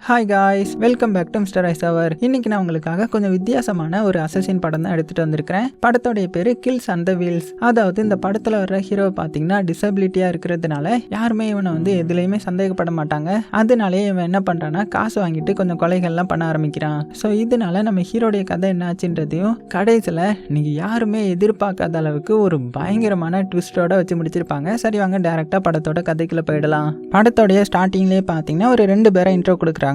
Hi guys, welcome back to mister ஐசவர். இன்னைக்கு நான் உங்களுக்காக கொஞ்சம் வித்தியாசமான ஒரு அசசின் படம் தான் எடுத்துட்டு வந்திருக்கிறேன். படத்தோடைய பேரு கில்ஸ் அண்ட் த வீல்ஸ். அதாவது இந்த படத்துல வர்ற ஹீரோ பாத்தீங்கன்னா டிசபிலிட்டியா இருக்கிறதுனால யாருமே இவனை எதுலையுமே சந்தேகப்பட மாட்டாங்க. அதனாலே இவன் என்ன பண்றான்னா காசு வாங்கிட்டு கொஞ்சம் கொலைகள்லாம் பண்ண ஆரம்பிக்கிறான். ஸோ இதனால நம்ம ஹீரோடைய கதை என்ன ஆச்சுன்றதையும் கடைசியில் நீங்க யாருமே எதிர்பார்க்காத அளவுக்கு ஒரு பயங்கரமான ட்விஸ்டோட வச்சு முடிச்சிருப்பாங்க. சரி வாங்க டேரக்டா படத்தோட கதைக்குள்ள போயிடலாம். படத்தோடைய ஸ்டார்டிங்லேயே பாத்தீங்கன்னா ஒரு 2 பேரை இன்ட்ரோ கொடுக்குறாங்க.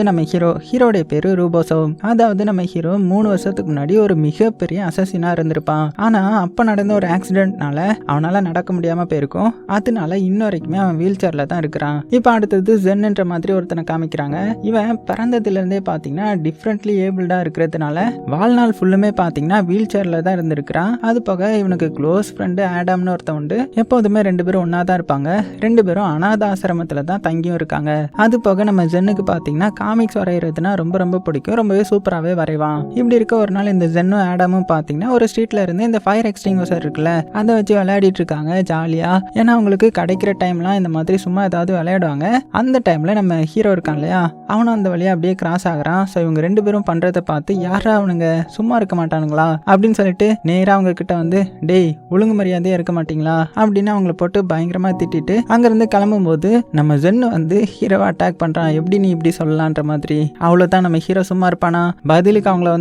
நம்ம ஹீரோடைய பேரு ரூபோசோ. அதாவது நம்ம ஹீரோ 3 வருஷத்துக்கு முன்னாடி ஒரு மிகப்பெரிய அசசினா இருந்திருப்பான். ஆனா அப்ப நடந்த ஒரு ஆக்சிடென்ட்னால அவனால நடக்க முடியாம போயிருக்கும். அதனால இன்ன வரைக்குமே அவன் வீல் சேர்ல தான் இருக்கிறான். இப்ப அடுத்தது ஜென்ன்ற மாதிரி ஒருத்தனை காமிக்கிறாங்க. இவன் பிறந்ததுல இருந்தே பாத்தீங்கன்னா டிஃப்ரெண்ட்லி ஏபிள்டா இருக்கிறதுனால வாழ்நாள் ஃபுல்லுமே பாத்தீங்கன்னா வீல் சேர்ல தான் இருந்திருக்கிறான். அது போக இவனுக்கு க்ளோஸ் ஃப்ரெண்டு ஆடம்னு ஒருத்தன் உண்டு. எப்போதுமே 2 பேரும் ஒன்னா தான் இருப்பாங்க. 2 பேரும் அனாத ஆசிரமத்துல தான் தங்கியும் இருக்காங்க. அது போக நம்ம ஜென்னுக்கு பாத்தீங்கன்னா காமிக்ஸ் வரைகிறதுனா ரொம்ப ரொம்ப பிடிக்கும். ரொம்பவே சூப்பராகவே வரைவான். இப்படி இருக்க ஒரு நாள் இந்த ஜென்னும் ஆடமும் பாத்தீங்கன்னா ஒரு ஸ்ட்ரீட்ல இருந்து இந்த ஃபயர் எக்ஸ்டிங்விஷர் இருக்குல்ல அதை வச்சு விளையாடிட்டு இருக்காங்க ஜாலியா. ஏன்னா அவங்களுக்கு கிடைக்கிற டைம்லாம் இந்த மாதிரி சும்மா ஏதாவது விளையாடுவாங்க. அந்த டைம்ல நம்ம ஹீரோ இருக்கான் இல்லையா, அவனும் அந்த வழியா அப்படியே கிராஸ் ஆகுறான். ஸோ இவங்க 2 பேரும் பண்றதை பார்த்து யாரா அவனுங்க சும்மா இருக்க மாட்டானுங்களா அப்படின்னு சொல்லிட்டு நேரா அவங்க கிட்ட டேய் ஒழுங்கு மரியாதையா இருக்க மாட்டீங்களா அப்படின்னு அவங்கள போட்டு பயங்கரமா திட்டிட்டு அங்கிருந்து கிளம்பும் போது நம்ம ஜென்னு ஹீரோவை அட்டாக் பண்றான். எப்படி நீ இப்படி சொல்லலான்ற மாதிரி. அவ்வளவுதான், நம்ம ஹீரோ சும்மா இருப்பானா? பதிலுக்கு அவங்கள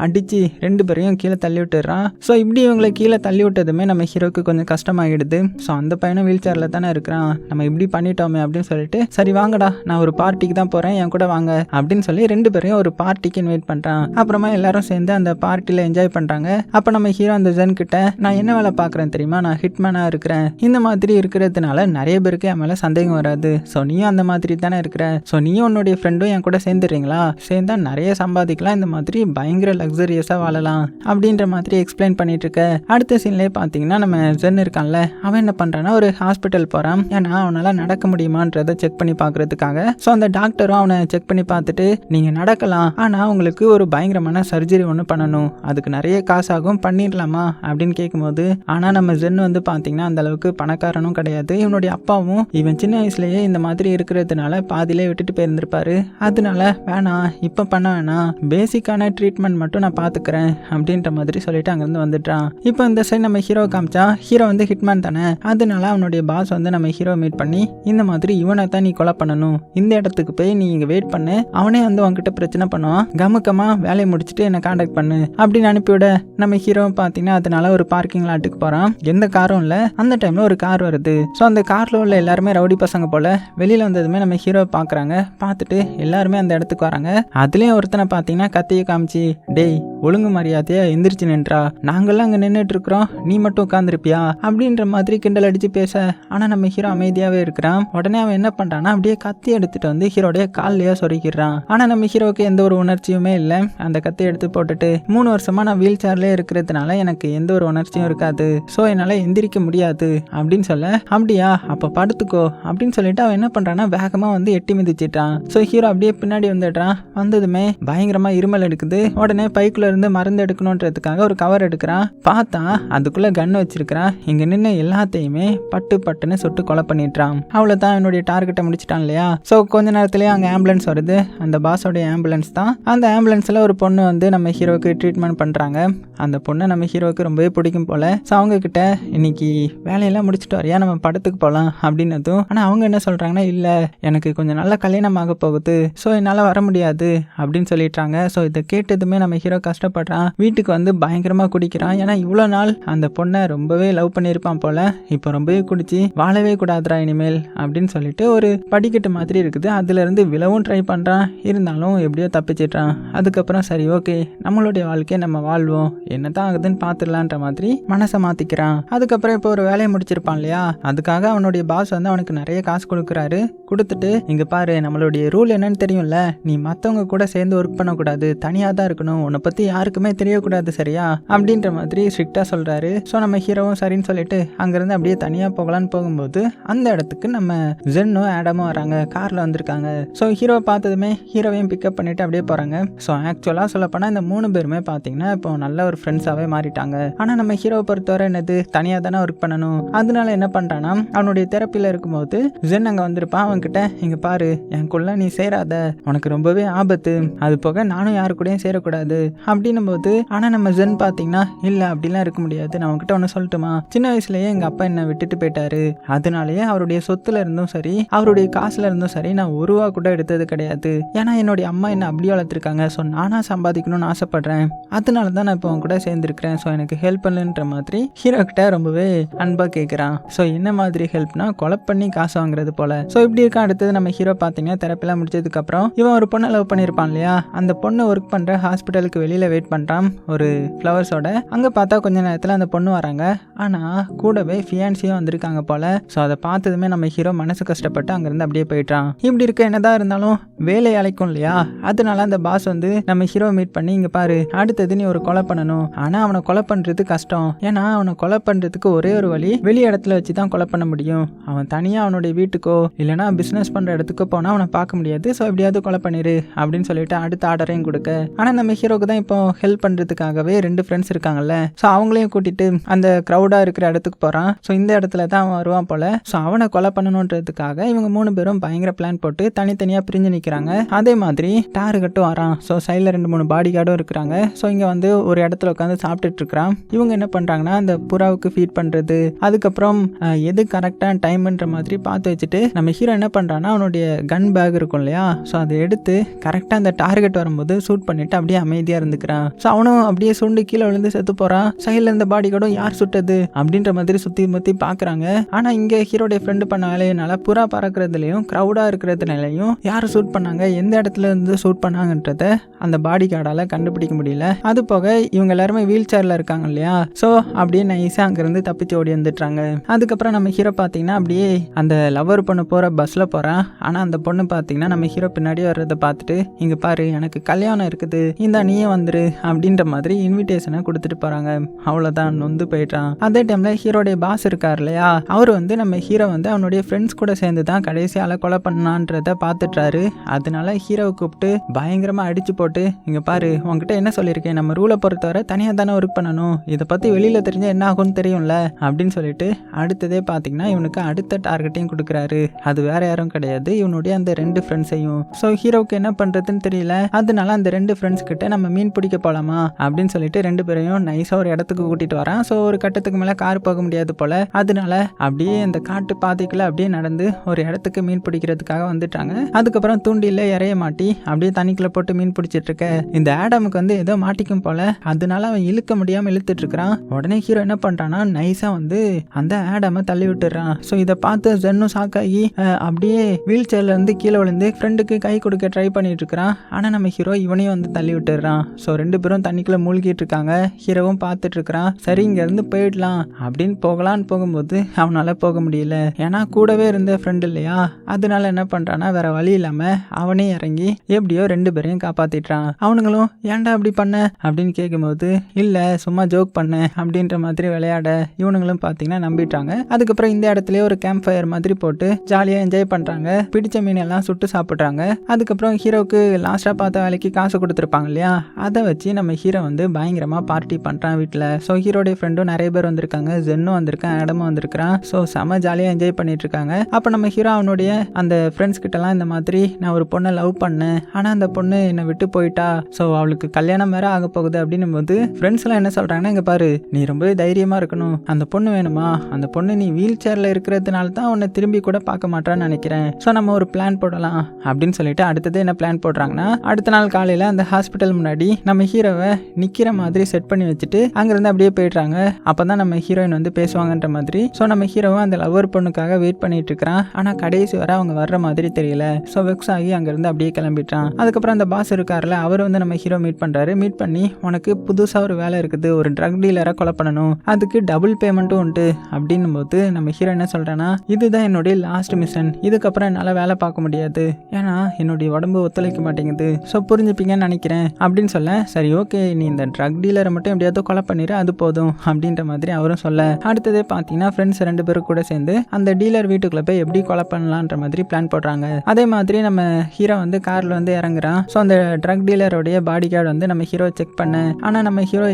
அடிச்சு 2 பேரையும் கீழே தள்ளி விட்டுறான். ஸோ இப்படி இவங்களை கீழே தள்ளி விட்டதுமே நம்ம ஹீரோக்கு கொஞ்சம் கஷ்டமாகிடுது. ஸோ அந்த பையனும் வீல் சேர்ல தானே இருக்கிறான், நம்ம இப்படி பண்ணிட்டோமே அப்படின்னு சொல்லிட்டு சரி வாங்கடா நான் ஒரு பார்ட்டிக்கு தான் போறேன், என் கூட வாங்க அப்படின்னு சொல்லி 2 பேரையும் ஒரு பார்ட்டிக்கு இன்வைட் பண்றான். அப்புறமா எல்லாரும் சேர்ந்து அந்த பார்ட்டில என்ஜாய் பண்றாங்க. அப்ப நம்ம ஹீரோ அந்த ஜென் கிட்ட நான் என்ன வேலை பாக்குறேன் தெரியுமா, நான் ஹிட்மேனா இருக்கிறேன். இந்த மாதிரி இருக்கிறதுனால நிறைய பேருக்கு என் மேல சந்தேகம் வராது. ஸோ நீயும் அந்த மாதிரி தானே இருக்கிற. ஸோ நீயும் உன்னுடைய ஃப்ரெண்டும் என் கூட சேர்ந்துடுறீங்களா, சேர்ந்தா நிறைய சம்பாதிக்கலாம், இந்த மாதிரி பயங்கர லக்ஸரியஸா வாழலாம் அப்படின்ற மாதிரி எக்ஸ்பிளைன் பண்ணிட்டு இருக்க. அடுத்த சீன்லயே பாத்தீங்கன்னா நம்ம ஜென் இருக்கான்ல, அவன் என்ன பண்றான்னா ஒரு ஹாஸ்பிட்டல் போறான். ஏன்னா அவனால நடக்க முடியுமான்றதை செக் பண்ணி பாக்குறதுக்காக. ஸோ அந்த டாக்டரும் அவனை செக் பண்ணி பார்த்துட்டு நீங்க நடக்கலாம், ஆனா உங்களுக்கு ஒரு பயங்கரமான சர்ஜரி ஒன்று பண்ணணும், அதுக்கு நிறைய காசாகும், பண்ணிடலாமா அப்படின்னு கேட்கும்போது, ஆனா நம்ம ஜென் பாத்தீங்கன்னா அந்த அளவுக்கு பணக்காரனும் கிடையாது. இவனுடைய அப்பாவும் இவன் சின்ன வயசுலயே இந்த மாதிரி இருக்கிறதுனால பாதியிலே விட்டுட்டு போயிருந்திருப்பாரு. அதனால வேணாம் இப்ப பண்ண வேணாம், பேசிக்கான ட்ரீட்மெண்ட் மட்டும் நான் பாத்துக்கிறேன் அப்படின்ற மாதிரி சொல்லிட்டு அங்கிருந்து வந்துட்டான். இப்போ இந்த சைடு நம்ம ஹீரோ காமிச்சா, ஹீரோ ஹிட்மேன் தானே, அதனால அவனுடைய பாஸ் நம்ம ஹீரோ மீட் பண்ணி இந்த மாதிரி இவனை தான் நீ கொலை பண்ணணும், இந்த இடத்துக்கு போய் நீ இங்க வெயிட் பண்ணு, அவனே உன்கிட்ட பிரச்சனை பண்ணுவான், கமுக்கமா வேலையை முடிச்சுட்டு என்ன கான்டாக்ட் பண்ணு அப்படின்னு அனுப்பிவிட. நம்ம ஹீரோ பாத்தீங்கன்னா அதனால ஒரு பார்க்கிங் லாட்டுக்கு போறான். எந்த காரும் இல்ல. அந்த டைம்ல ஒரு கார் வருது. ஸோ அந்த கார்ல உள்ள எல்லாருமே ரவுடி பசங்க போல. வெளியில வந்ததுமே நம்ம ஹீரோ பாக்குறாங்க. பார்த்துட்டு எல்லாருமே அந்த இடத்துக்கு வராங்க. அதுலயும் ஒருத்தனை பாத்தீங்கன்னா கத்தியை காமிச்சு டேய் ஒழுங்கு மரியாதையா எந்திரிச்சு நின்றா, நாங்கெல்லாம் அங்க நின்றுட்டு இருக்கிறோம், நீ மட்டும் உட்காந்துருப்பியா அப்படின்ற மாதிரி கிண்டல் அடிச்சு பேச. ஆனா நம்ம ஹீரோ அமைதியாவே இருக்கிறான். உடனே அவன் என்ன பண்றான்னா அப்படியே கத்தி எடுத்துட்டு ஹீரோடைய கால்லயே சொருக்கிறான். ஆனா நம்ம ஹீரோக்கு எந்த ஒரு உணர்ச்சியுமே இல்லை. அந்த கத்தி எடுத்து போட்டுட்டு 3 வருஷமா நான் வீல் சேர்லயே இருக்கிறதுனால எனக்கு எந்த ஒரு உணர்ச்சியும் இருக்காது, ஸோ என்னால எந்திரிக்க முடியாது அப்படின்னு சொல்ல, அப்படியா அப்ப படுத்துக்கோ அப்படின்னு சொல்லிட்டு அவன் என்ன பண்றான்னா வேகமா எட்டி மிதிச்சிட்டான். ஸோ ஹீரோ அப்படியே பின்னாடி வந்துடுறான். வந்ததுமே பயங்கரமா இருமல் எடுக்குது. உடனே பைக்குள்ள இருந்து மருந்து எடுக்கணும்ன்றதுக்காக ஒரு கவர் எடுக்கிறான். பார்த்தா அதுக்குள்ள கன் வச்சிருக்கிறான். இங்க நின்று எல்லாத்தையுமே பட்டுன்னு சுட்டு கொலை பண்ணிட்டான். அவ்வளவுதான், என்னுடைய டார்கெட்டை முடிச்சிட்டான் இல்லையா. ஸோ கொஞ்ச நேரத்திலேயே அங்கே ஆம்புலன்ஸ் வருது. அந்த பாஸோடைய ஆம்புலன்ஸ் தான். அந்த ஆம்புலன்ஸ்ல ஒரு பொண்ணு நம்ம ஹீரோக்கு ட்ரீட்மெண்ட் பண்றாங்க. அந்த பொண்ணு நம்ம ஹீரோக்கு ரொம்பவே பிடிக்கும் போல. ஸோ அவங்க கிட்ட இன்னைக்கு வேலையெல்லாம் முடிச்சுட்டு வரையா, நம்ம படத்துக்கு போகலாம் அப்படின்னதும், ஆனால் அவங்க என்ன சொல்றாங்கன்னா இல்ல எனக்கு கொஞ்சம் நல்ல கல்யாணம் ஆக போகுது, ஸோ என்னால் வர முடியாது அப்படின்னு சொல்லிட்டாங்க. ஸோ இதை கேட்டதுமே நம்ம ஹீரோ கஷ்டப்படுறான். வீட்டுக்கு பயங்கரமா குடிக்கிறான். ஏன்னா இவ்வளோ நாள் அந்த பொண்ணை ரொம்பவே லவ் பண்ணியிருப்பான் போல. இப்போ ரொம்பவே குடிச்சு வாழவே கூடாதுரா இனிமேல் அப்படின்னு சொல்லிட்டு ஒரு படிக்கட்டு மாதிரி இருக்குது, அதுல இருந்து விழவும் ட்ரை பண்றான். இருந்தாலும் எப்படியோ தப்பிச்சிட்டான். அதுக்கப்புறம் சரி ஓகே நம்மளுடைய வாழ்க்கையை நம்ம வாழ்வோம், என்னதான் ஆகுதுன்னு பார்த்துடலான்ற மாதிரி மனசை மாத்திக்கிறான். அதுக்கப்புறம் இப்போ ஒரு வேலையை முடிச்சிருப்பான் இல்லையா, அதுக்காக அவனுடைய பாஸ் அவனுக்கு நிறைய காசு கொடுக்குறாரு. கொடுத்துட்டு இங்க பாரு நம்மளுடைய ரூல் என்னன்னு தெரியும்ல, நீ மற்றவங்க கூட சேர்ந்து ஒர்க் பண்ணக்கூடாது, தனியாக தான் இருக்கணும், உன்னை பற்றி யாருக்குமே தெரியக்கூடாது சரியா அப்படின்ற மாதிரி ஸ்ட்ரிக்டாக சொல்கிறாரு. ஸோ நம்ம ஹீரோவும் சரின்னு சொல்லிட்டு அங்கேருந்து அப்படியே தனியாக போகலான்னு போகும்போது அந்த இடத்துக்கு நம்ம ஜென்னும் ஆடமும் வராங்க. காரில் வந்திருக்காங்க. ஸோ ஹீரோவை பார்த்ததுமே ஹீரோவையும் பிக்கப் பண்ணிட்டு அப்படியே போகிறாங்க. ஸோ ஆக்சுவலாக சொல்லப்போனால் இந்த 3 பேருமே பார்த்தீங்கன்னா இப்போ நல்ல ஒரு ஃப்ரெண்ட்ஸாகவே மாறிட்டாங்க. ஆனால் நம்ம ஹீரோவை பொறுத்தவரை என்னது தனியாக தானே ஒர்க் பண்ணணும். அதனால என்ன பண்ணுறான்னா அவனுடைய தெரப்பியில் இருக்கும்போது ஜென் அங்கே வந்திருப்பான். அவன்கிட்ட இங்கே பாரு என் கூட அப்படிலாம் நீ சேராத, உனக்கு ரொம்பவே ஆபத்து, அது போக நானும் யாரு கூடயும் சேரக்கூடாது அப்படின்னும் போது, ஆனா நம்ம ஜென் பாத்தீங்கன்னா இல்ல அப்படிலாம் இருக்க முடியாது, நான் உங்ககிட்ட ஒன்று சொல்லட்டுமா, சின்ன வயசுலயே எங்க அப்பா என்ன விட்டுட்டு போயிட்டாரு, அதனாலயே அவருடைய சொத்துல இருந்தும் சரி அவருடைய காசுல இருந்தும் சரி நான் ஒரு ரூபா கூட எடுத்தது கிடையாது. ஏன்னா என்னுடைய அம்மா என்ன அப்படி வளர்த்துருக்காங்க. ஸோ நானா சம்பாதிக்கணும்னு ஆசைப்படுறேன், அதனால தான் நான் இப்போ உன் கூட சேர்ந்துருக்கிறேன். ஸோ எனக்கு ஹெல்ப் பண்ணுன்ற மாதிரி ஹீரோ கிட்ட ரொம்பவே அன்பா கேட்குறான். ஸோ என்ன மாதிரி ஹெல்ப்னா கொலை பண்ணி காசு வாங்குறது போல. ஸோ இப்படி இருக்க அடுத்தது நம்ம ஹீரோ பார்த்தீங்கன்னா தெரப்பிலாம் முடிச்சதுக்கு அப்புறம் இவன் ஒரு பொண்ணை லவ் பண்ணியிருப்பான் இல்லையா, அந்த பொண்ணு ஒர்க் பண்ற ஹாஸ்பிட்டலுக்கு வெளியில வெயிட் பண்றான் ஒரு ஃப்ளவர்ஸோட. அங்க பார்த்தா கொஞ்ச நேரத்தில் அந்த பொண்ணு வராங்க, ஆனா கூடவே ஃபியான்சியும் வந்திருக்காங்க போல. ஸோ அதை பார்த்ததுமே நம்ம ஹீரோ மனசு கஷ்டப்பட்டு அங்கிருந்து அப்படியே போயிட்டான். இப்படி இருக்க என்னதான் இருந்தாலும் வேலை அழைக்கும் இல்லையா, அதனால அந்த பாஸ் வந்து நம்ம ஹீரோ மீட் பண்ணி இங்க பாரு அடுத்தது நீ ஒரு கொலை பண்ணணும், ஆனா அவனை கொலை பண்றது கஷ்டம், ஏன்னா அவனை கொலை பண்றதுக்கு ஒரே ஒரு வழி வெளி இடத்துல வச்சு தான் கொலை பண்ண முடியும், அவன் தனியா அவனுடைய வீட்டுக்கோ இல்லைன்னா பிசினஸ் பண்ற இடத்துக்கோ போனா அவனை பார்க்க முடியாது, ஸோ எப்படியாவது கொலை பண்ணிரு அப்படின்னு சொல்லிட்டு அடுத்த ஆர்டரையும் கொடுக்க. ஆனா நம்ம ஹீரோக்கு தான் இப்போ ஹெல்ப் பண்றதுக்காகவே 2 ஃப்ரெண்ட்ஸ் இருக்காங்கல்ல, ஸோ அவங்களையும் கூட்டிட்டு அந்த க்ரௌடா இருக்கிற இடத்துக்கு போறான். ஸோ இந்த இடத்துல தான் அவன் வருவான் போல. ஸோ அவனை கொலை பண்ணணுன்றதுக்காக இவங்க 3 பேரும் பயங்கர பிளான் போட்டு தனித்தனியா பிரிஞ்சு நிற்கிறாங்க. அதே மாதிரி டார்கெட்டும் வரான். ஸோ சைடில் 2-3 பாடி கார்டும் இருக்கிறாங்க. ஸோ இங்கே வந்து ஒரு இடத்துல உட்காந்து சாப்பிட்டுட்டு இருக்கிறான். இவங்க என்ன பண்ணுறாங்கன்னா அந்த புறாவுக்கு ஃபீட் பண்ணுறது, அதுக்கப்புறம் எது கரெக்டான டைம்ன்ற மாதிரி பார்த்து வச்சுட்டு நம்ம ஹீரோ என்ன பண்ணுறான்னா அவனுடைய கன் பேக் இருக்கும் இல்லையா, ஸோ அதை எடுத்து கரெக்டாக அந்த டார்கெட் வரும்போது ஷூட் பண்ணிட்டு அப்படியே அமைதியாக இருந்துக்கிறான். ஸோ அவனும் அப்படியே சுண்டு கீழே விழுந்து செத்து போகிறான். சைடில் இருந்த பாடி கார்டும் யார் சுட்டது அப்படின்ற மாதிரி சுற்றி முற்றி பார்க்குறாங்க. ஆனால் இங்கே ஹீரோடைய ஃப்ரெண்டு பண்ண வேலையினால புறா பறக்கிறதுலையும் க்ரௌடாக இருக்கிறதுனாலையும் யார் ஷூட் பண்ணாங்க, எந்த இடத்துல இருந்து ஷூட் பண்ணாங்கன்றத அந்த பாடி கார்டால் கண்டுபிடிக்க முடியல. அது போக இவங்க எல்லாருமே வீல் சேரில் இருக்காங்க இல்லையா, ஸோ அப்படியே நைஸாக அங்கேருந்து தப்பிச்சு ஓடி வந்துட்டாங்க. அதுக்கப்புறம் நம்ம ஹீரோ பார்த்தீங்கன்னா அப்படியே அந்த லவர் பொண்ணு போகிற பஸ்ஸில் போகிறான். ஆனால் அந்த பொண்ணு பார்த்தீங்கன்னா நம்ம ஹீரோ பின்னாடி வர்றதை பார்த்துட்டு இங்கே பாரு எனக்கு கல்யாணம் இருக்குது, இந்த நீயே வந்துரு அப்படின்ற மாதிரி இன்விடேஷனை கொடுத்துட்டு போகிறாங்க. அவ்வளோதான், நொந்து போயிட்டான். அதே டைமில் ஹீரோடைய பாஸ் இருக்கார் இல்லையா, அவர் வந்து நம்ம ஹீரோ வந்து அவனுடைய ஃப்ரெண்ட்ஸ் கூட சேர்ந்து தான் கடைசியால் கொலை பண்ணான்றத பார்த்துட்டாரு. அதனால ஹீரோவை கூப்பிட்டு பயங்கரமாக அடிச்சு போட்டு இங்கே பாரு உங்ககிட்ட என்ன சொல்லியிருக்கேன், நம்ம ரூலை பொறுத்தவரை தனியாக தானே ஒர்க் பண்ணணும், இதை பற்றி வெளியில் தெரிஞ்சால் என்ன ஆகும்னு தெரியும்ல அப்படின்னு சொல்லிட்டு அடுத்ததே பார்த்தீங்கன்னா இவனுக்கு அடுத்த டார்கெட்டையும் கொடுக்குறாரு. அது வேற யாரும் கிடையாது, இவனுடைய அந்த 2 ஃப்ரெண்ட்ஸையும். ஸோ ஹீரோவுக்கு என்ன பண்ணுறதுன்னு தெரியல, அதனால அந்த 2 ஃப்ரெண்ட்ஸ் கிட்ட நம்ம மீன் பிடிக்க போகலாமா அப்படின்னு சொல்லிட்டு 2 பேரையும் நைஸாக ஒரு இடத்துக்கு கூட்டிகிட்டு வரான். ஸோ ஒரு கட்டத்துக்கு மேலே கார் போக முடியாது போல, அதனால அப்படியே அந்த காட்டு பாதைக்குள்ள அப்படியே நடந்து ஒரு இடத்துக்கு மீன் பிடிக்கிறதுக்காக வந்துட்டாங்க. அதுக்கப்புறம் தூண்டில இறைய மாட்டி அப்படியே தண்ணிக்குள்ள போட்டு மீன் பிடிச்சிட்டு இருக்க இந்த ஆடமுக்கு வந்து ஏதோ மாட்டிக்கும் போல, அதனால அவன் இழுக்க முடியாம இழுத்துட்டு இருக்கிறான். உடனே ஹீரோ என்ன பண்றான்னா நைஸா வந்து அந்த ஆடமை தள்ளி விட்டுறான். ஸோ இதை பார்த்து ஜென்னும் ஷாக்காகி அப்படியே வீல் சேர்ல இருந்து கீழே விழுந்து ஃப்ரெண்டுக்கு கை கொடுக்க ட்ரை பண்ணிட்டு இருக்கிறான். ஆனா நம்ம ஹீரோ இவனையும் வந்து தள்ளி விட்டுறான். ஸோ 2 பேரும் தண்ணிக்குள்ள மூழ்கிட்டு இருக்காங்க. ஹீரோவும் பார்த்துட்டு இருக்கிறான். சரி இங்க இருந்து போயிடலாம் அப்படின்னு போகலான்னு போகும்போது அவனால போக முடியல, ஏன்னா கூடவே இருந்த ஃப்ரெண்ட் இல்லையா, அதனால என்ன பண்றான்னா வேற வழி இல்லாம அவனே இறங்கி எப்படியோ 2 பேரையும் காப்பாத்திட்டான். அவனுங்களும் ஏன்டா அப்படி பண்ண அப்படின்னு கேட்கும்போது இல்ல சும்மா ஜோக் பண்ண அப்படின்ற மாதிரி விளையாட இவனுங்களும் பாத்தீங்கன்னா நம்பிட்டாங்க. அதுக்கப்புறம் இந்த இடத்துலயே ஒரு கேம்ப் ஃபயர் மாதிரி போட்டு ஜாலியா என்ஜாய் பண்றாங்க. பிடிச்ச மீன் எல்லாம் சுட்டு சாப்பிட்றாங்க. அதுக்கப்புறம் ஹீரோக்கு லாஸ்டா பார்த்த வேலைக்கு காசு கொடுத்துருப்பாங்க இல்லையா, அதை வச்சு நம்ம ஹீரோ வந்து பயங்கரமா பார்ட்டி பண்றான் வீட்டுல. ஸோ ஹீரோடைய ஃப்ரெண்டும் நிறைய பேர் வந்திருக்காங்க, ஜென்னும் வந்திருக்கான், ஆடமும் வந்திருக்கான். ஸோ செம ஜாலியா என்ஜாய் பண்ணிட்டு இருக்காங்க. அப்ப நம்ம ஹீரோ அவனுடைய அந்த ஃப்ரெண்ட்ஸ் கிட்டலாம் இந்த மாதிரி நான் ஒரு பொண்ணை லவ் பண்ணேன், ஆனா அந்த பொண்ணு என்னை விட்டு போயிட்டா, ஸோ அவளுக்கு கல்யாணம் வேற ஆக போகுது அப்படின்னும் போது ஃப்ரெண்ட்ஸ் எல்லாம் என்ன சொல்றாங்கன்னா இங்க பாரு நீ ரொம்பவே தைரியமா இருக்கணும், அந்த பொண்ணு வேணுமா, அந்த பொண்ணு நீ வீல் சேர்ல இருக்கிறதுனால தான் உன்னை திரும்பி கூட பார்க்க மாட்டான்னு நினைக்கிறேன், ஸோ நம்ம ஒரு பிளான் போடலாம் அப்படின்னு சொல்லிட்டு அடுத்தது என்ன பிளான் போடுறாங்கன்னா அடுத்த நாள் காலையில அந்த ஹாஸ்பிட்டல் முன்னாடி நம்ம ஹீரோவை நிக்கிற மாதிரி செட் பண்ணி வச்சுட்டு அங்கிருந்து அப்படியே போயிடுறாங்க. அப்பதான் நம்ம ஹீரோயின் வந்து பேசுவாங்கன்ற மாதிரி. ஸோ நம்ம ஹீரோவும் அந்த லவர் பொண்ணுக்காக வெயிட் பண்ணிட்டு இருக்கிறான். ஆனா கடைசி வரை அவங்க வர்ற மாதிரி தெரியல. ஸோ வெக்ஸ் ஆகி அங்கிருந்து அப்படியே கிளம்பிட்டான். அதுக்கப்புறம் அந்த பாஸ் இருக்காருல, அவர் வந்து நம்ம ஹீரோ மீட் பண்றாரு. மீட் பண்ணி உனக்கு புதுசா ஒரு வேலை இருக்குது, ஒரு ட்ரக் டீலரை கொலை பண்ணணும், அதுக்கு டபுள் பேமெண்ட்டும் உண்டு அப்படின்னும் போது நம்ம ஹீரோ என்ன சொல்றான்னா இதுதான் என்னுடைய லாஸ்ட் மிஷன், இதுக்கப்புறம் என்னால் வேலை பார்க்க முடியாது, ஏன்னா என்னுடைய உடம்பு ஒத்துழைக்க மாட்டேங்குது, ஸோ புரிஞ்சுப்பீங்கன்னு நினைக்கிறேன் அப்படின்னு சொல்ல சரி ஓகே நீ இந்த ட்ரக் டீலரை மட்டும் எப்படியாவது கொலை பண்ணிடு அது போதும் அப்படின்ற மாதிரி அவரும் சொல்ல அடுத்ததே பார்த்தீங்கன்னா ஃப்ரெண்ட்ஸ் 2 பேரும் கூட சேர்ந்து அந்த டீலர் வீட்டுக்குள்ள போய் எப்படி கொலை பண்ணலான்ற மாதிரி பிளான் போடுறாங்க. அதே மாதிரி நம்ம ஹீரோ வந்து கார்ல வந்து இறங்குறான். ஸோ அந்த ட்ரக் டீலருடைய பாடி கார்டு வந்து நம்ம ஹீரோ செக் பண்ண, ஆனா நம்ம ஹீரோ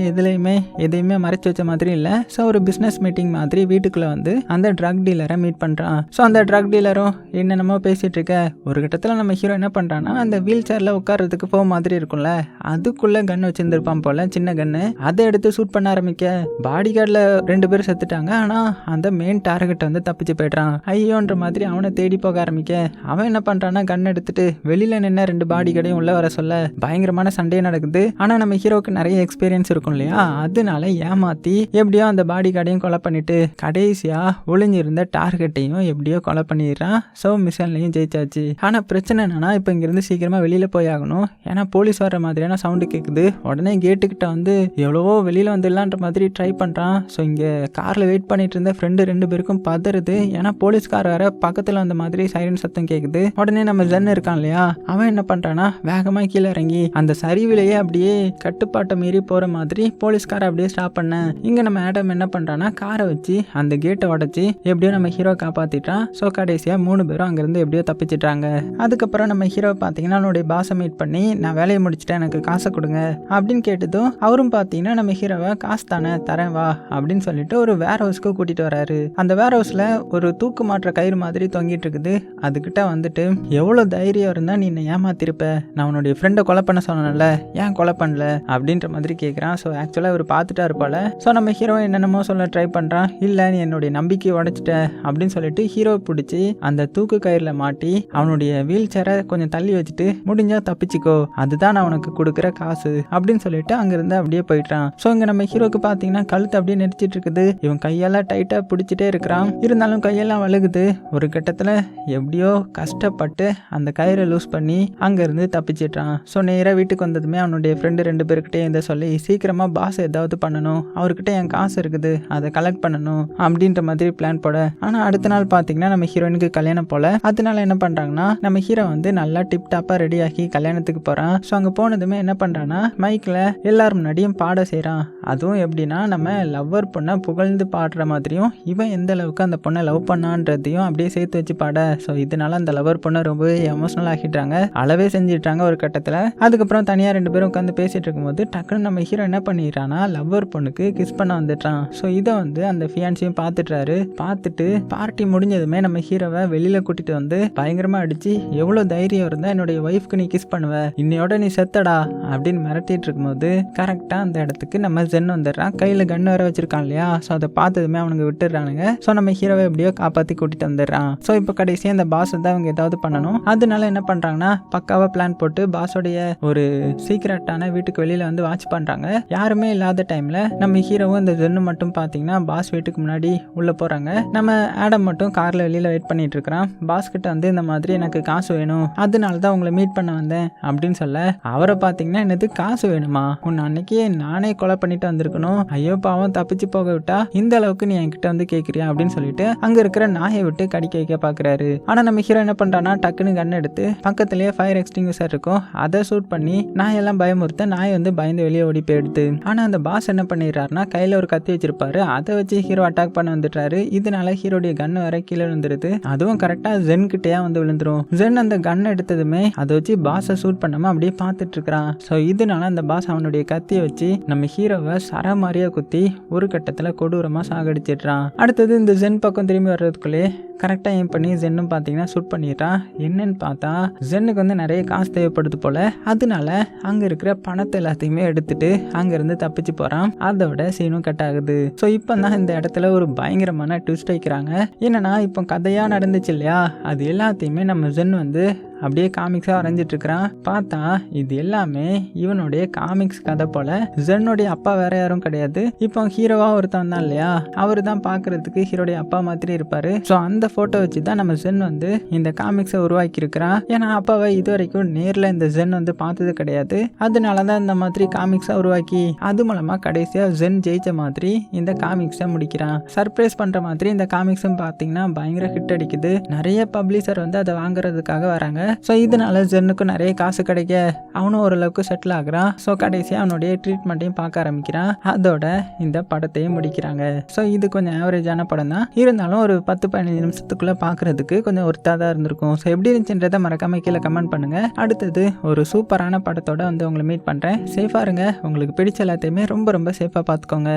எதையுமே மறைச்சு வச்ச மாதிரி இல்லை. ஸோ ஒரு பிஸ்னஸ் மீட்டிங் மாதிரி வீட்டுக்குள்ள வந்து அந்த ட்ரக் டீலரை மீட் பண்றான். ஸோ அந்த ட்ரக் டீலரும் என்னென்னமோ பேசிட்டு இருக்க ஒரு கட்டத்தில் நம்ம ஹீரோ என்ன பண்ணுறான்னா அந்த வீல் சேரில் உட்கார்றதுக்கு போக மாதிரி இருக்கும்ல, அதுக்குள்ளே கன் வச்சுருந்துருப்பான் போல், சின்ன கன்று. அதை எடுத்து ஷூட் பண்ண ஆரம்பிக்க பாடி கார்டில் 2 பேர் செத்துட்டாங்க. ஆனால் அந்த மெயின் டார்கெட்டை வந்து தப்பிச்சு போய்ட்றான். ஐயோன்ற மாதிரி அவனை தேடி போக ஆரம்பிக்க அவன் என்ன பண்ணுறான்னா கன் எடுத்துட்டு வெளியில் நின்று 2 பாடி கார்டையும் உள்ளே வர சொல்ல பயங்கரமான சண்டையே நடக்குது. ஆனால் நம்ம ஹீரோக்கு நிறைய எக்ஸ்பீரியன்ஸ் இருக்கும் இல்லையா, அதனால ஏமாற்றி எப்படியோ அந்த பாடி கார்டையும் கொலை பண்ணிட்டு கடைசியாக ஒளிஞ்சிருந்த டார்கெட்டையும் எப்படியோ கொலை பண்ணிடுறான். ஸோ மிஷன்லையும் ஜெயிச்சாச்சு. ஆனால் பிரச்சனை என்னன்னா இப்போ இங்கேருந்து சீக்கிரமாக வெளியில் போய் ஆகணும். ஏன்னா போலீஸ் வர மாதிரியான சவுண்டு கேட்குது. உடனே கேட்டுக்கிட்ட வந்து எவ்வளவோ வெளியில் வந்துடலான்ற மாதிரி ட்ரை பண்ணுறான். ஸோ இங்கே காரில் வெயிட் பண்ணிட்டு இருந்த ஃப்ரெண்டு 2 பேருக்கும் பதறுது. ஏன்னா போலீஸ்கார் வேற பக்கத்தில் வந்த மாதிரி சைரன் சத்தம் கேட்குது. உடனே நம்ம ஜென் இருக்கான் இல்லையா, அவன் என்ன பண்ணுறான்னா வேகமாக கீழே இறங்கி அந்த சரிவிலேயே அப்படியே கட்டுப்பாட்டை மீறி போகிற மாதிரி போலீஸ்காரை அப்படியே ஸ்டாப் பண்ண இங்கே நம்ம ஆடம் என்ன பண்ணுறான்னா காரை வச்சு அந்த கேட்டை உடச்சி எப்படியோ நம்ம ஹீரோ காப்பாற்றிட்டான். ஸோ கடைசியாக 3 பேரும் அங்கேருந்து எப்படியோ தப்பிச்சிட்டாங்க. அதுக்கப்புறம் நம்ம ஹீரோ பார்த்தீங்கன்னா அவனுடைய பாஸை மீட் பண்ணி நான் வேலையை முடிச்சுட்டேன், எனக்கு காசை கொடுங்க அப்படின்னு கேட்டதும் அவரும் பார்த்தீங்கன்னா நம்ம ஹீரோவை காசு தானே தரேன் வா அப்படின்னு சொல்லிட்டு ஒரு வேர் ஹவுஸ்க்கு கூட்டிகிட்டு வராரு. அந்த வேர் ஹவுஸில் ஒரு தூக்கு மாற்ற கயிறு மாதிரி தொங்கிட்டு இருக்குது. அதுக்கிட்ட வந்துட்டு எவ்வளோ தைரியம் இருந்தால் நீ என்னை ஏமாத்திருப்ப, நான் உன்னுடைய ஃப்ரெண்டை கொலை பண்ண சொன்னல, ஏன் கொலை பண்ணல அப்படின்ற மாதிரி கேட்குறான். ஸோ ஆக்சுவலாக அவர் பார்த்துட்டா இருப்பால. ஸோ நம்ம ஹீரோ என்னென்னமோ சொல்ல ட்ரை பண்ணுறான். இல்லை நீ என்னுடைய நம்பிக்கையை உடைச்சிட்ட அப்படின்னு சொல்லிட்டு ஹீரோ பிடிச்சி அந்த தூக்கு கயிறில் மாட்டி அவனுடைய வீல் சேரை கொஞ்சம் தள்ளி வச்சுட்டு முடிஞ்சா தப்பிச்சுக்கோ, அதுதான் நான் உனக்கு கொடுக்குற காசு அப்படின்னு சொல்லிட்டு அங்கிருந்து அப்படியே போயிட்டான். ஸோ இங்கே நம்ம ஹீரோக்கு பார்த்தீங்கன்னா கழுத்து அப்படியே நெரிச்சிட்டு இருக்குது. இவன் கையெல்லாம் டைட்டாக பிடிச்சிட்டே இருக்கிறான். இருந்தாலும் கையெல்லாம் வழுகுது. ஒரு கட்டத்தில் எப்படியோ கஷ்டப்பட்டு அந்த கயிறை லூஸ் பண்ணி அங்கேருந்து தப்பிச்சிட்டான். ஸோ நேராக வீட்டுக்கு வந்ததுமே அவனுடைய ஃப்ரெண்டு 2 பேர்கிட்டே இதை சொல்லி சீக்கிரமாக பாஸ் ஏதாவது பண்ணணும், அவர்கிட்ட என் காசு இருக்குது அதை கலெக்ட் பண்ணணும் அப்படின்ற மாதிரி பிளான் போட. ஆனால் அடுத்த நாள் பார்த்தீங்கன்னா நம்ம ஹீரோயினுக்கு கல்யாணம் போல. அதனால என்ன பண்ணுறாங்கன்னா நம்ம ஹீரோ வந்து நல்லா டிப் டாப்பாக ரெடி ஆகி கல்யாணத்துக்கு போகிறான். ஸோ அங்கே போனதுமே என்ன பண்ணுறான்னா மைக்கில் எல்லாரும் முன்னாடியும் பாட செய்கிறான். அதுவும் எப்படின்னா நம்ம லவ்வர் பொண்ணை புகழ்ந்து பாடுற மாதிரியும் இவன் எந்த அளவுக்கு அந்த பொண்ணை லவ் பண்ணான்றதையும் அப்படியே சேர்த்து வச்சு பாட. ஸோ இதனால அந்த லவ்வர் பொண்ணை ரொம்ப எமோஷனல் ஆகிட்டாங்க, அளவே செஞ்சிட்டாங்க ஒரு கட்டத்தில். அதுக்கப்புறம் தனியாக 2 பேரும் உட்காந்து பேசிட்டு இருக்கும்போது டக்குன்னு நம்ம ஹீரோ என்ன பண்ணிடுறான்னா லவ்வர் பொண்ணுக்கு கிஸ் பண்ண வந்துட்டான். ஸோ இதை வந்து அந்த ஃபியான்சியும் பார்த்துட்டு பார்ட்டி முடிஞ்சதுமே நம்ம ஹீரோவை வெளியில் கூட்டிட்டு வந்து பயங்கரமாக அடிச்சு எவ்வளோ தைரியம் இருந்தால் என்னுடைய ஒய்ஃப்க்கு நீ கிஸ் பண்ணுவ, இன்னையோட நீ செத்தடா அப்படின்னு மிரட்டிட்டு இருக்கும்போது கரெக்டாக அந்த இடத்துக்கு நம்ம ஜென் வந்துடுறான். கையில் கன் வேற வச்சிருக்கான் இல்லையா. ஸோ அதை பார்த்ததுமே அவனுங்க விட்டுடுறானுங்க. ஸோ நம்ம ஹீரோவை எப்படியோ காப்பாற்றி கூட்டிட்டு வந்துடுறான். ஸோ இப்போ கடைசியாக அந்த பாஸ் தான் அவங்க ஏதாவது பண்ணணும். அதனால என்ன பண்ணுறாங்கன்னா பக்காவாக பிளான் போட்டு பாஸோடைய ஒரு சீக்ரெட்டான வீட்டுக்கு வெளியில் வந்து வாட்ச் பண்ணுறாங்க. யாருமே இல்லாத டைமில் நம்ம ஹீரோவும் இந்த ஜென்னு மட்டும் பார்த்தீங்கன்னா பாஸ் வீட்டுக்கு முன்னாடி உள்ளே போகிறாங்க. நம்ம ஆடம் மட்டும் காரில் வெளியில் வெயிட் பண்ணிட்டு இருக்கிறான். பாஸ் கிட்ட வந்து இந்த மாதிரி எனக்கு காசு வேணும், அதனால தான் உங்களை மீட் பண்ண வந்தேன் அப்படின்னு சொல்ல அவரை பார்த்தீங்கன்னா என்னது காசு வேணுமா, உன்னை அன்னைக்கே நானே கொலை பண்ணிட்டு வந்திருக்கணும், ஐயோ பாவம் தப்பிச்சு போக விட்டா இந்த அளவுக்கு நீ என்கிட்ட வந்து கேட்குறியா அப்படின்னு சொல்லிட்டு அங்க இருக்கிற நாயை விட்டு கடிக்க வைக்க பாக்குறாரு. ஆனா நம்ம ஹீரோ என்ன பண்றான்னா டக்குன்னு கன் எடுத்து பக்கத்திலேயே ஃபயர் எக்ஸ்டிங்யூசர் இருக்கும், அதை ஷூட் பண்ணி நாயெல்லாம் பயமுறுத்த நாய் வந்து பயந்து வெளியே ஓடி போயிடுது. ஆனா அந்த பாஸ் என்ன பண்ணிடுறாருன்னா கையில ஒரு கத்தி வச்சிருப்பாரு, அதை வச்சு ஹீரோ அட்டாக் பண்ண வந்துட்டாரு. இதனால ஹீரோடைய கன் வர கீழே விழுந்துருது. அதுவும் கரெக்டா ஜென் கிட்டேயா வந்து விழுந்துரும். ஜென் அந்த கன் எடுத்ததுமே அதை வச்சு பாஸை ஷூட் பண்ணாம அப்படியே பார்த்துட்டு இருக்கிறான். ஸோ இதனால அந்த பாஸ் அவனுடைய கத்தியை வச்சு நம்ம ஹீரோவை சரமாரியா குத்தி ஒரு கட்டத்தில் கொடூரமா சாகடிச்சிடுறான். அடுத்தது இந்த ஜென் பக்கம் திரும்பி வர்றதுக்குள்ளே கரெக்டாக ஏம் பண்ணி ஜென்னும் பார்த்தீங்கன்னா ஷூட் பண்ணிட்டான். என்னன்னு பார்த்தா ஜென்னுக்கு வந்து நிறைய காசு தேவைப்படுது போல, அதனால அங்கே இருக்கிற பணத்தை எல்லாத்தையுமே எடுத்துட்டு அங்கேருந்து தப்பிச்சு போகிறான். அதோட சீனும் கட் ஆகுது. ஸோ இப்போ தான் இந்த இடத்துல ஒரு பயங்கரமான ட்விஸ்ட் வைக்கிறாங்க. என்னன்னா இப்போ கதையாக நடந்துச்சு இல்லையா, அது எல்லாத்தையுமே நம்ம ஜென் வந்து அப்படியே காமிக்ஸாக வரைஞ்சிட்டு இருக்கிறான். பார்த்தா இது எல்லாமே இவனுடைய காமிக்ஸ் கதை போல. ஜென்னுடைய அப்பா வேற யாரும் கிடையாது, இப்போ ஹீரோவா ஒருத்தன் தான் இல்லையா, அவரு தான் பார்க்கறதுக்கு ஹீரோடைய அப்பா மாதிரி இருப்பாரு. ஸோ அந்த போட்டோ வச்சு தான் நம்ம ஜென் வந்து இந்த காமிக்ஸை உருவாக்கி இருக்கிறான். ஏன்னா அப்பாவை இது வரைக்கும் நேரில் இந்த ஜென் வந்து பார்த்தது கிடையாது, அதனால தான் இந்த மாதிரி காமிக்ஸை உருவாக்கி அது மூலமா கடைசியாக ஜென் ஜெயிச்ச மாதிரி இந்த காமிக்ஸை முடிக்கிறான். சர்ப்ரைஸ் பண்ற மாதிரி இந்த காமிக்ஸும் பார்த்தீங்கன்னா பயங்கர ஹிட் அடிக்குது. நிறைய பப்ளிஷர் வந்து அதை வாங்குறதுக்காக வராங்க. ஸோ இதனால ஜென்னுக்கும் நிறைய காசு கிடைக்க அவனும் ஓரளவுக்கு செட்டில் ஆகுறான். ஸோ கடைசியாக அவனுடைய ட்ரீட்மெண்ட்டையும் பார்க்க ஆரம்பிக்கிறான். அதோட இந்த படத்தையும் முடிக்கிறாங்க. ஸோ இது கொஞ்சம் ஆவரேஜான படம் தான், இருந்தாலும் ஒரு 10-15 நிமிஷத்துக்குள்ளே பார்க்குறதுக்கு கொஞ்சம் ஒர்த்தாக தான் இருந்திருக்கும். ஸோ எப்படி இருந்துச்சுன்றதை மறக்காம கீழே கமெண்ட் பண்ணுங்கள். அடுத்தது ஒரு சூப்பரான படத்தோட வந்து உங்களை மீட் பண்ணுறேன். சேஃபாக இருங்க, உங்களுக்கு பிடிச்ச எல்லாத்தையுமே ரொம்ப ரொம்ப சேஃபாக பார்த்துக்கோங்க.